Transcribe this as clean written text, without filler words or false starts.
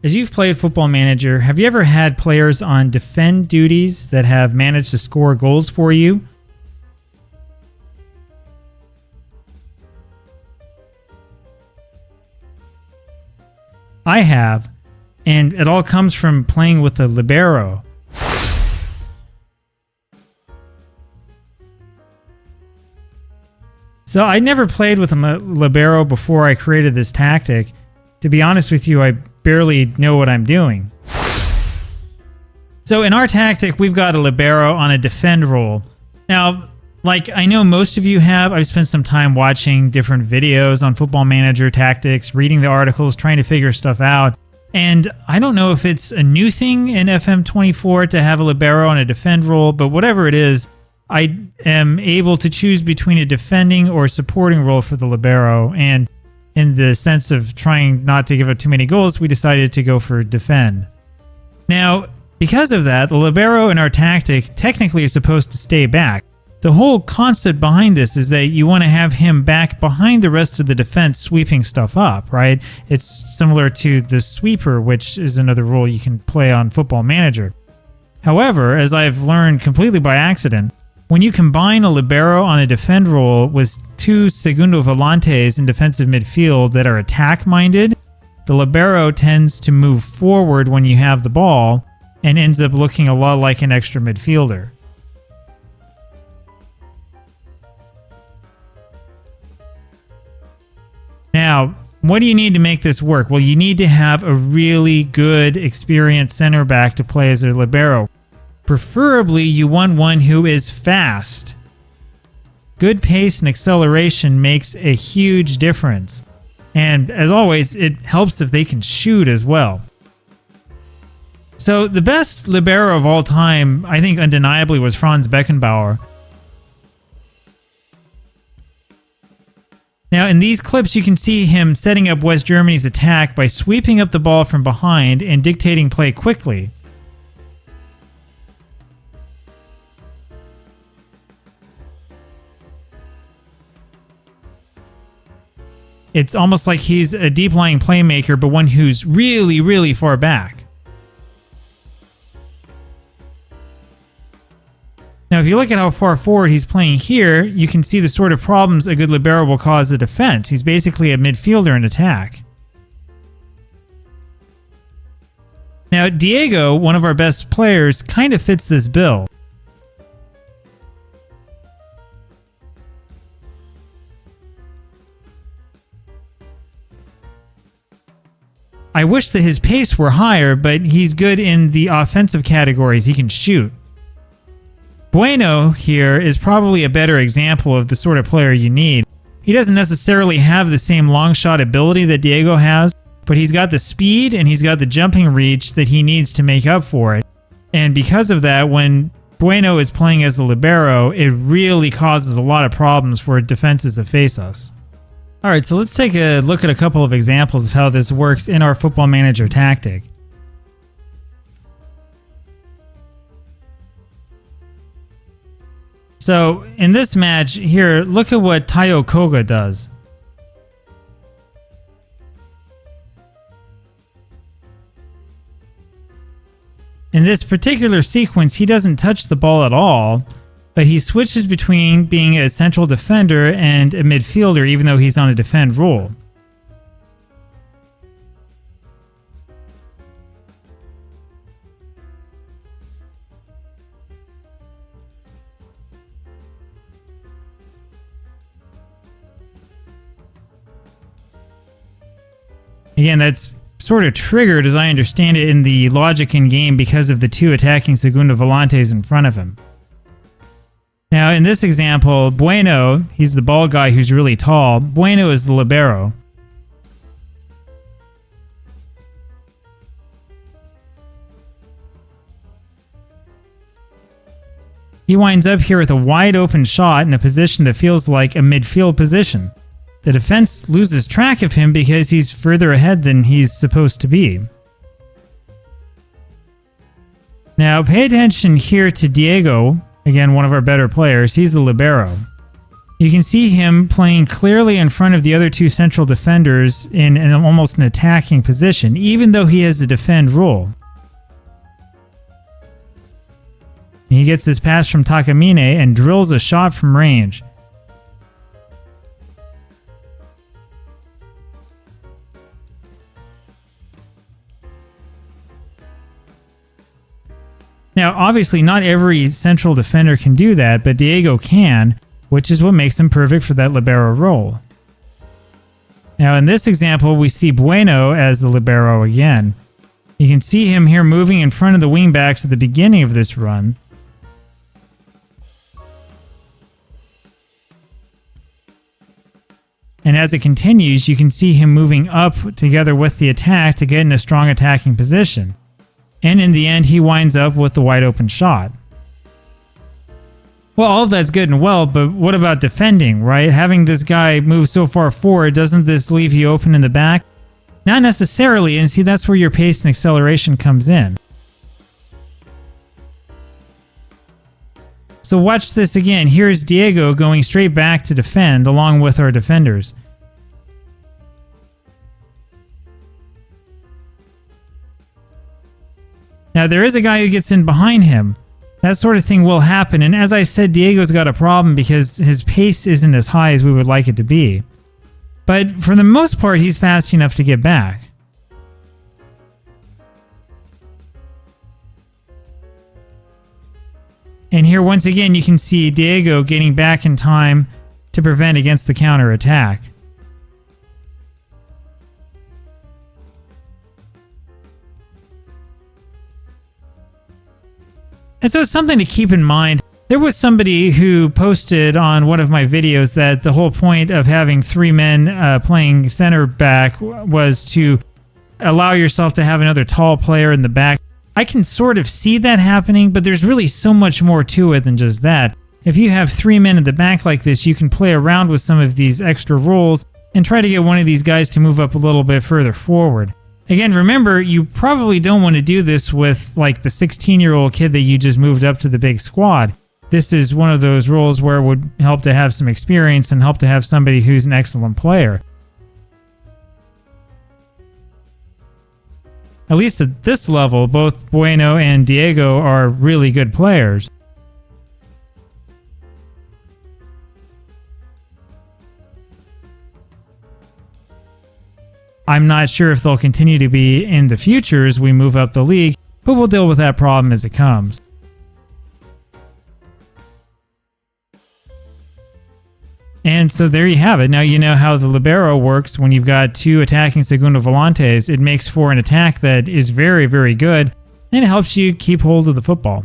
As you've played Football Manager, have you ever had players on defend duties that have managed to score goals for you? I have, and it all comes from playing with a Libero. So I never played with a Libero before I created this tactic. To be honest with you, I barely know what I'm doing. So in our tactic, we've got a Libero on a defend role. Now, like I know most of you have, I've spent some time watching different videos on Football Manager tactics, reading the articles, trying to figure stuff out. And I don't know if it's a new thing in FM24 to have a Libero on a defend role, but whatever it is, I am able to choose between a defending or supporting role for the Libero. And in the sense of trying not to give up too many goals, we decided to go for defend. Now, because of that, the Libero in our tactic technically is supposed to stay back. The whole concept behind this is that you want to have him back behind the rest of the defense sweeping stuff up, right? It's similar to the sweeper, which is another role you can play on Football Manager. However, as I've learned completely by accident, when you combine a Libero on a defend role with two segundo volantes in defensive midfield that are attack-minded, the Libero tends to move forward when you have the ball and ends up looking a lot like an extra midfielder. Now, what do you need to make this work? Well, you need to have a really good, experienced center back to play as a Libero. Preferably, you want one who is fast. Good pace and acceleration makes a huge difference. And as always, it helps if they can shoot as well. So the best Libero of all time, I think undeniably, was Franz Beckenbauer. Now, in these clips, you can see him setting up West Germany's attack by sweeping up the ball from behind and dictating play quickly. It's almost like he's a deep-lying playmaker, but one who's really, really far back. Now, if you look at how far forward he's playing here, you can see the sort of problems a good Libero will cause the defense. He's basically a midfielder in attack. Now, Diego, one of our best players, kind of fits this bill. I wish that his pace were higher, but he's good in the offensive categories. He can shoot. Bueno here is probably a better example of the sort of player you need. He doesn't necessarily have the same long shot ability that Diego has, but he's got the speed and he's got the jumping reach that he needs to make up for it. And because of that, when Bueno is playing as the Libero, it really causes a lot of problems for defenses that face us. Alright, so let's take a look at a couple of examples of how this works in our Football Manager tactic. So, in this match here, look at what Tayo Koga does. In this particular sequence, he doesn't touch the ball at all, but he switches between being a central defender and a midfielder, even though he's on a defend role. Again, that's sort of triggered, as I understand it, in the logic in game because of the two attacking segundo volantes in front of him. Now, in this example, Bueno, he's the ball guy who's really tall. Bueno is the Libero. He winds up here with a wide open shot in a position that feels like a midfield position. The defense loses track of him because he's further ahead than he's supposed to be. Now, pay attention here to Diego, again, one of our better players. He's the Libero. You can see him playing clearly in front of the other two central defenders in almost an attacking position, even though he has the defend rule. He gets this pass from Takamine and drills a shot from range. Now, obviously, not every central defender can do that, but Diego can, which is what makes him perfect for that libero role. Now, in this example, we see Bueno as the libero again. You can see him here moving in front of the wingbacks at the beginning of this run. And as it continues, you can see him moving up together with the attack to get in a strong attacking position. And in the end, he winds up with the wide open shot. Well, all of that's good and well, but what about defending, right? Having this guy move so far forward, doesn't this leave you open in the back? Not necessarily, and see, that's where your pace and acceleration comes in. So watch this again. Here's Diego going straight back to defend along with our defenders. Now, there is a guy who gets in behind him. That sort of thing will happen, and as I said, Diego's got a problem because his pace isn't as high as we would like it to be. But for the most part, he's fast enough to get back. And here, once again, you can see Diego getting back in time to prevent against the counter-attack. And so it's something to keep in mind. There was somebody who posted on one of my videos that the whole point of having three men playing center back was to allow yourself to have another tall player in the back. I can sort of see that happening, but there's really so much more to it than just that. If you have three men in the back like this, you can play around with some of these extra roles and try to get one of these guys to move up a little bit further forward. Again, remember, you probably don't want to do this with like the 16-year-old kid that you just moved up to the big squad. This is one of those roles where it would help to have some experience and help to have somebody who's an excellent player. At least at this level, both Bueno and Diego are really good players. I'm not sure if they'll continue to be in the future as we move up the league, but we'll deal with that problem as it comes. And so there you have it. Now you know how the libero works when you've got two attacking segundo volantes. It makes for an attack that is very, very good, and it helps you keep hold of the football.